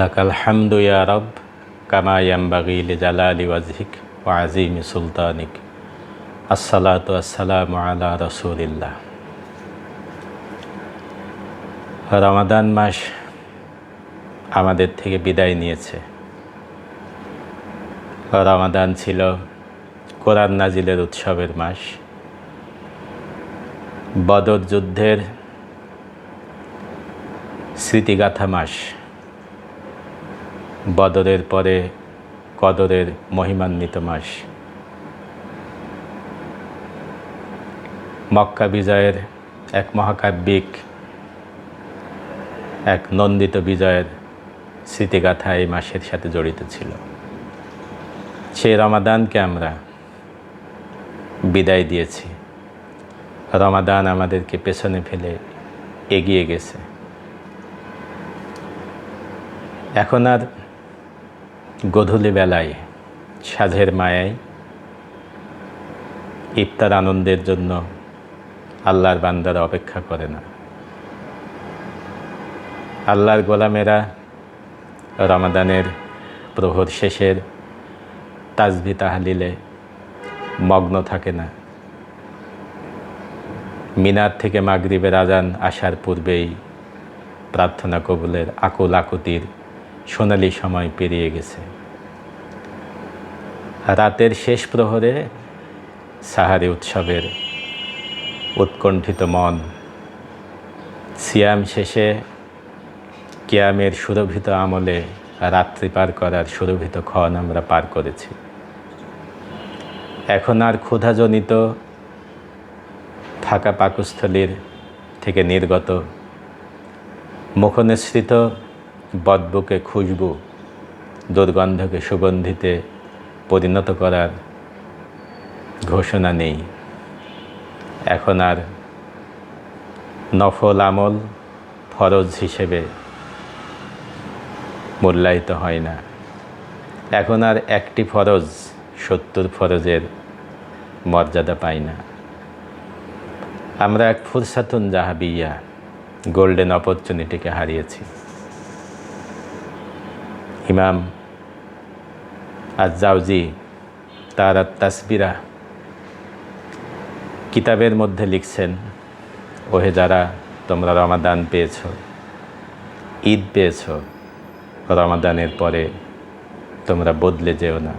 লাকাল হামদু ইয়া রব কামা ইয়ানবাগি লিজালালি ওয়াজহিক ওয়া আযীমি সুলতানিক। আসসালাতু আসসালামু আলা রাসূলিল্লাহ। রমাদান মাস আমাদের থেকে বিদায় নিয়েছে। রমাদান ছিল কোরআন নাজিলের উৎসবের মাস, বদর যুদ্ধের স্মৃতিগাথা মাস, বদরের পরে কদরের মহিমান্বিত মাস, মক্কা বিজয়ের এক মহাকাব্যিক এক নন্দিত বিজয়ের স্মৃতিগাথা এই মাসের সাথে জড়িত ছিল। সেই রমাদানকে আমরা বিদায় দিয়েছি। রমাদান আমাদেরকে পেছনে ফেলে এগিয়ে গেছে। এখন আর গধূলি বেলায় সাঁঝের মায়ায় ইফতার আনন্দের জন্য আল্লাহর বান্দারা অপেক্ষা করে না। আল্লাহর গোলামেরা রমাদানের প্রহর শেষের তাসবিহ তাহলিলে মগ্ন থাকে না। মিনার থেকে মাগরিবের আজান আসার পূর্বেই প্রার্থনা কবুলের আকুল আকুতির সোনালি সময় পেরিয়ে গেছে। রাতের শেষ প্রহরে সাহারি উৎসবের উৎকণ্ঠিত মন, সিয়াম শেষে কিয়ামের সুরভিত আমলে রাত্রি পার করার সুরভিত ক্ষণ আমরা পার করেছি। এখন আর ক্ষুধাজনিত ফাঁকা পাকস্থলীর থেকে নির্গত মুখনিসৃত বদবুকে খুশবু দুর্গন্ধকে সুগন্ধিতে পরিণত করার ঘোষণা নেই। এখন আর নফল আমল ফরজ হিসেবে মূল্যায়িত হয় না। এখন আর একটি ফরজ 70 ফরজের মর্যাদা পায় না। আমরা এক ফুরসাতুন জাহাবিয়া গোল্ডেন অপরচুনিটিকে হারিয়েছি। ইমাম আজ-জাওজি তার তাসবিরা কিতাবের মধ্যে লিখছেন, ওহে যারা তোমরা রমাদান পেয়েছ, ঈদ পেয়েছ, রমাদানের পরে তোমরা বদলে যেও না,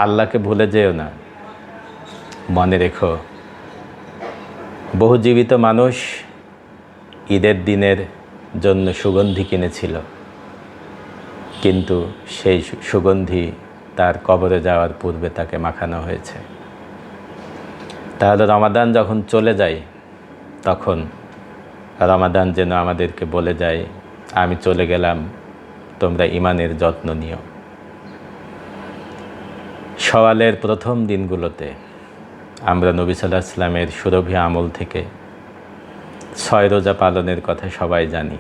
আল্লাহকে ভুলে যেও না। মনে রেখো, বহু জীবিত মানুষ ঈদের দিনের জন্য সুগন্ধি কিনেছিল, কিন্তু সেই সুগন্ধি তার কবরে যাওয়ার পূর্বে তাকে মাখানো হয়েছে। তাহলে রমাদান যখন চলে যায়, তখন রমাদান যেন আমাদেরকে বলে যায়, আমি চলে গেলাম, তোমরা ঈমানের যত্ন নিও। সওয়ালের প্রথম দিনগুলোতে আমরা নবী সাল্লাল্লাহু আলাইহি ওয়াসাল্লামের সুরভি আমল থেকে 6 রোজা পালনের কথা সবাই জানি।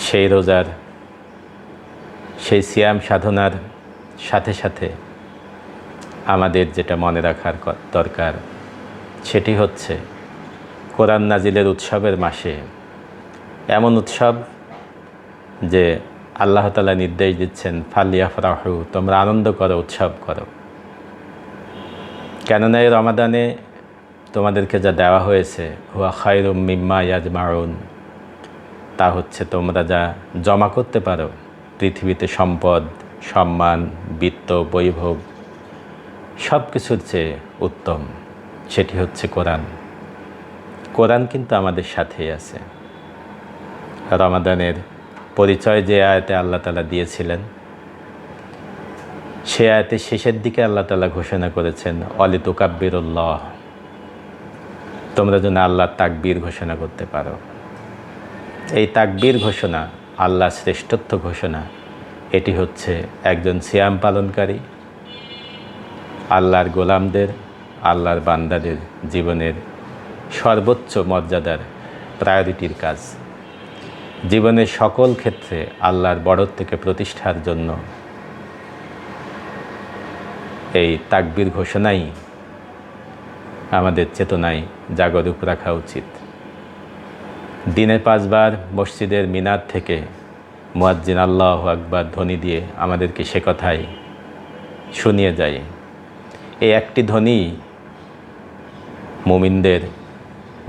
সেই রোজার সেই সিয়াম সাধনার সাথে সাথে আমাদের যেটা মনে রাখার দরকার, সেটি হচ্ছে কোরআন নাজিলের উৎসবের মাসে এমন উৎসব যে আল্লাহ তাআলা নির্দেশ দিচ্ছেন, ফালিয়াফরাহু, তোমরা আনন্দ করো, উৎসব করো। কেননা এই রমাদানে তোমাদেরকে যা দেওয়া হয়েছে, হুয়া খায়রুম মিম্মা ইয়াজমাউন, তা হচ্ছে তোমরা যা জমা করতে পারো পৃথিবীতে, সম্পদ, সম্মান, বিত্ত, বৈভব, সব কিছুর চেয়ে উত্তম, সেটি হচ্ছে কোরআন। কোরআন কিন্তু আমাদের সাথেই আছে। রমাদানের পরিচয় যে আয়াতে আল্লাহ তাআলা দিয়েছিলেন, সে আয়াতের শেষের দিকে আল্লাহ তাআলা ঘোষণা করেছেন, অলিতুকাব্বিরুল্লাহ, তোমরা যেন আল্লাহর তাকবীর ঘোষণা করতে পারো। এই তাকবীর ঘোষণা, আল্লাহ শ্রেষ্ঠত্ব ঘোষণা, এটি হচ্ছে একজন সিয়াম পালনকারী আল্লাহর গোলামদের, আল্লাহর বান্দাদের জীবনের সর্বোচ্চ মর্যাদার প্রায়োরিটির কাজ। জীবনের সকল ক্ষেত্রে আল্লাহর বড়ত্বকে প্রতিষ্ঠার জন্য এই তাকবীর ঘোষণাই আমাদের চেতনায় জাগরুক রাখা উচিত। দিনে 5 বার মসজিদের মিনার থেকে মুয়াজ্জিন আল্লাহু আকবার ধ্বনি দিয়ে আমাদেরকে সে কথাই শুনিয়ে যায়। এই একটি ধ্বনি মুমিনদের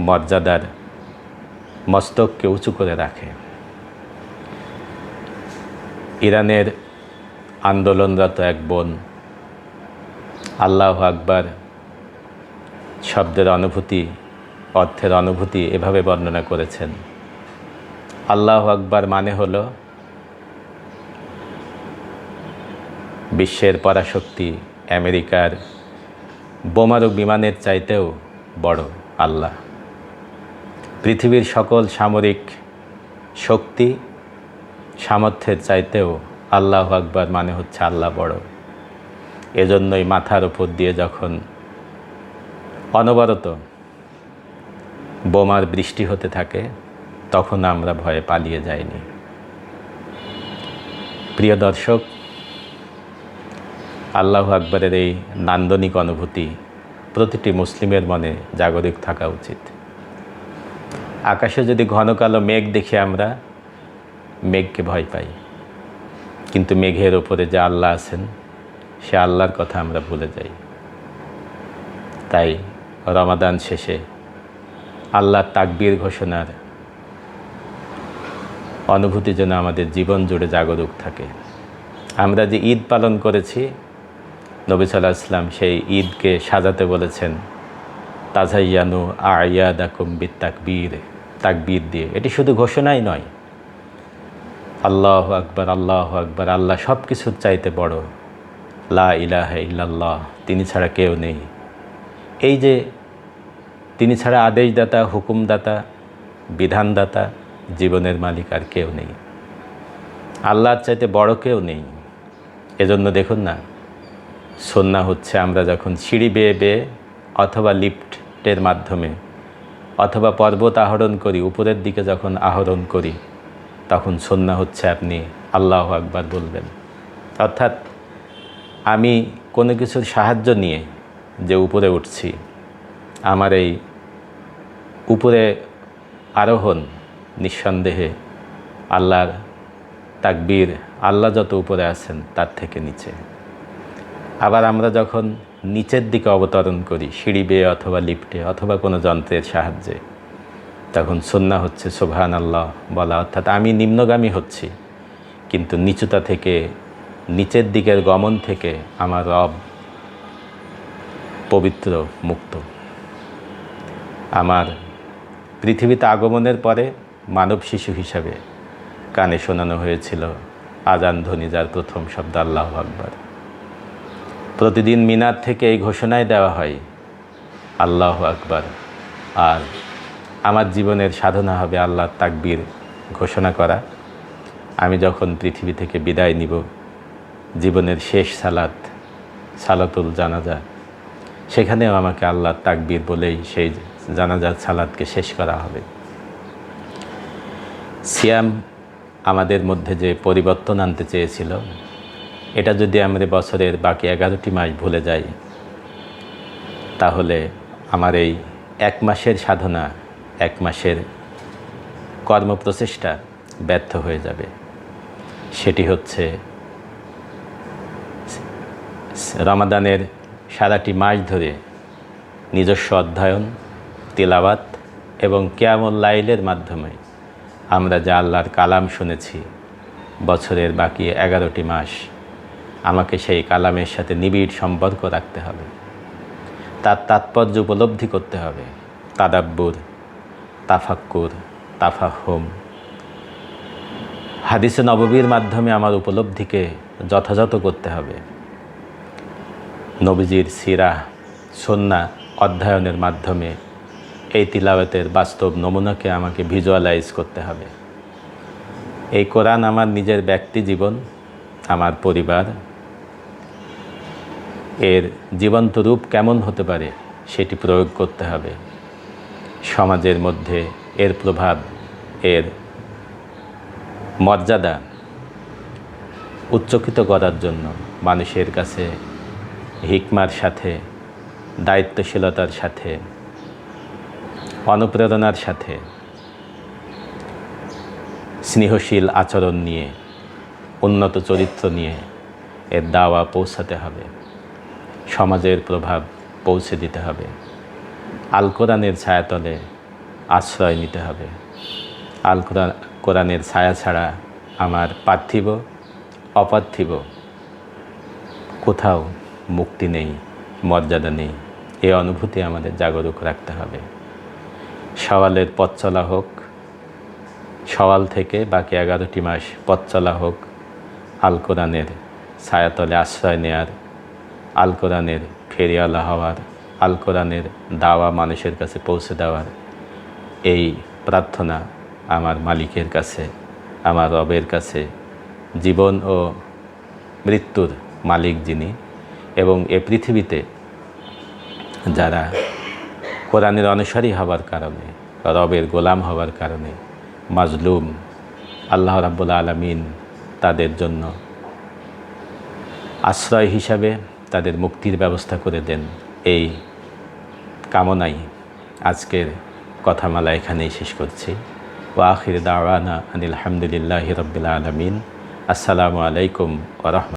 মর্যাদার মস্তককে উঁচু করে রাখে। ইরানের আন্দোলনরত এক বোন আল্লাহু আকবার শব্দের অনুভূতি, অর্থের অনুভূতি এভাবে বর্ণনা করেছেন। আল্লাহু আকবার মানে হলো বিশ্বের পরাশক্তি আমেরিকার বোমারু বিমানের চাইতেও বড় আল্লাহ। পৃথিবীর সকল সামরিক শক্তি সামর্থ্যের চাইতেও আল্লাহু আকবার মানে হচ্ছে আল্লাহ বড়। এজন্যই মাথার উপর দিয়ে যখন অনবরত বোমার বৃষ্টি হতে থাকে তখন আমরা ভয়ে পালিয়ে যাইনি। প্রিয় দর্শক, আল্লাহু আকবরের এই নান্দনিক অনুভূতি প্রতিটি মুসলিমের মনে জাগরিত থাকা উচিত। আকাশে যদি ঘন কালো মেঘ দেখি আমরা মেঘকে ভয় পাই, কিন্তু মেঘের ওপরে যে আল্লাহ আছেন সে আল্লাহর কথা আমরা ভুলে যাই। তাই রমাদান শেষে আল্লাহর তাকবীর ঘোষণার অনুভূতি যেন আমাদের জীবন জুড়ে জাগরুক থাকে। আমরা যে ঈদ পালন করেছি, নবী সাল্লাল্লাহু আলাইহি ওয়াসাল্লাম সেই ঈদকে সাজাতে বলেছেন তাজাইয়ানু আ'য়াদাকুম বিত্তাকবীর, তাকবীর দিয়ে। এটি শুধু ঘোষণাই নয়, আল্লাহু আকবার, আল্লাহু আকবার, আল্লাহ সব কিছুর চাইতে বড়, লা ইলাহা ইল্লাল্লাহ, তিনি ছাড়া কেউ নেই। এই যে তিনি ছাড়া আদেশদাতা, হুকুমদাতা, বিধানদাতা, জীবনের মালিক আর কেউ নেই, আল্লাহর চাইতে বড় কেউ নেই। এজন্য দেখুন না, সুন্নাহ হচ্ছে আমরা যখন সিঁড়ি বেয়ে বেয়ে অথবা লিফটের মাধ্যমে অথবা পর্বত আরোহণ করি, উপরের দিকে যখন আরোহণ করি তখন সুন্নাহ হচ্ছে আপনি আল্লাহু আকবার বলবেন। অর্থাৎ আমি কোনো কিছুর সাহায্য নিয়ে যে উপরে উঠছি, আমার এই উপরে আরোহণ নিঃসন্দেহে আল্লাহর তাকবীর, আল্লাহ যত উপরে আছেন তার থেকে নিচে। আবার আমরা যখন নিচের দিকে অবতরণ করি সিঁড়ি বেয়ে অথবা লিফটে অথবা কোনো যন্ত্রের সাহায্যে, তখন সুন্নাহ হচ্ছে সুবহানাল্লাহ বলা। অর্থাৎ আমি নিম্নগামী হচ্ছি, কিন্তু নিচুতা থেকে, নিচের দিকের গমন থেকে আমার রব পবিত্র, মুক্ত। আমার পৃথিবীতে আগমনের পরে মানব শিশু হিসাবে কানে শোনানো হয়েছিল আজান ধ্বনি, যার প্রথম শব্দ আল্লাহু আকবার। প্রতিদিন মিনার থেকে এই ঘোষণায় দেওয়া হয় আল্লাহু আকবার। আর আমার জীবনের সাধনা হবে আল্লাহর তাকবীর ঘোষণা করা। আমি যখন পৃথিবী থেকে বিদায় নিব, জীবনের শেষ সালাত, সালাতুল জানাজা, সেখানেও আমাকে আল্লাহর তাকবীর বলেই সেই জানাজার সালাতকে শেষ করা হবে। সিয়াম আমাদের মধ্যে যে পরিবর্তন আনতে চেয়েছিল, এটা যদি আমরা বছরের বাকি 11টি মাস ভুলে যাই, তাহলে আমার এই 1 মাসের সাধনা, 1 মাসের কর্মপ্রচেষ্টা ব্যর্থ হয়ে যাবে। সেটি হচ্ছে রমাদানের সারাটি মাস ধরে নিজস্ব অধ্যয়ন, তিলাওয়াত এবং কিয়ামুল লাইলের মাধ্যমে আমরা যে আল্লাহর কালাম শুনেছি বছরের বাকি 11টি মাস, আমাকে সেই কালামের সাথে নিবিড় সম্পর্ক রাখতে হবে, তার তাৎপর্য উপলব্ধি করতে হবে, তাদাব্বুর, তাফাক্কুর, তাফাহুম, হাদিসে নববীর মাধ্যমে আমার উপলব্ধিকে যথাযথ করতে হবে। নবীজির সিরাহ, সুন্নাহ অধ্যয়নের মাধ্যমে এই তিলাওয়াতের বাস্তব নমুনাকে আমাকে ভিজুয়ালাইজ করতে হবে। এই কোরআন আমার নিজের ব্যক্তি জীবন, আমার পরিবার, এর জীবন্ত রূপ কেমন হতে পারে সেটি প্রয়োগ করতে হবে। সমাজের মধ্যে এর প্রভাব, এর মর্যাদা উচ্চকিত করার জন্য মানুষের কাছে হিকমার সাথে, দায়িত্বশীলতার সাথে, অনুপ্রেরণার সাথে স্নেহশীল আচরণ নিয়ে, উন্নত চরিত্র নিয়ে এর দাওয়া পৌঁছাতে হবে, সমাজের প্রভাব পৌঁছে দিতে হবে। আল কোরআনের ছায়াতলে আশ্রয় নিতে হবে। আল কোরআনের ছায়া ছাড়া আমার পার্থিব অপার্থিব কোথাও মুক্তি নেই, মর্যাদা নেই। এই অনুভূতি আমাদের জাগরুক রাখতে হবে। সওয়ালের পথ চলা হোক, সওয়াল থেকে বাকি 11টি মাস পথ চলা হোক আল কোরআনের ছায়াতলে আশ্রয় নেয়ার, আল কোরআনের ফেরিওয়ালা হওয়ার, আল কোরআনের দাওয়া মানুষের কাছে পৌঁছে দেওয়ার। এই প্রার্থনা আমার মালিকের কাছে, আমার রবের কাছে, জীবন ও মৃত্যুর মালিক যিনি, এবং এ পৃথিবীতে যারা কোরআনের অনুসারী হওয়ার কারণে, রবের গোলাম হওয়ার কারণে মাজলুম, আল্লাহ রাব্বুল আলামিন তাদের জন্য আশ্রয় হিসাবে তাদের মুক্তির ব্যবস্থা করে দেন। এই কামনাই আজকের কথামালা এখানেই শেষ করছি। ওয়া আখির দাওয়ানা আনিল হামদুলিল্লাহি রাব্বিল আলামিন। আসসালামু আলাইকুম ওয়া রাহমাতুল্লাহ।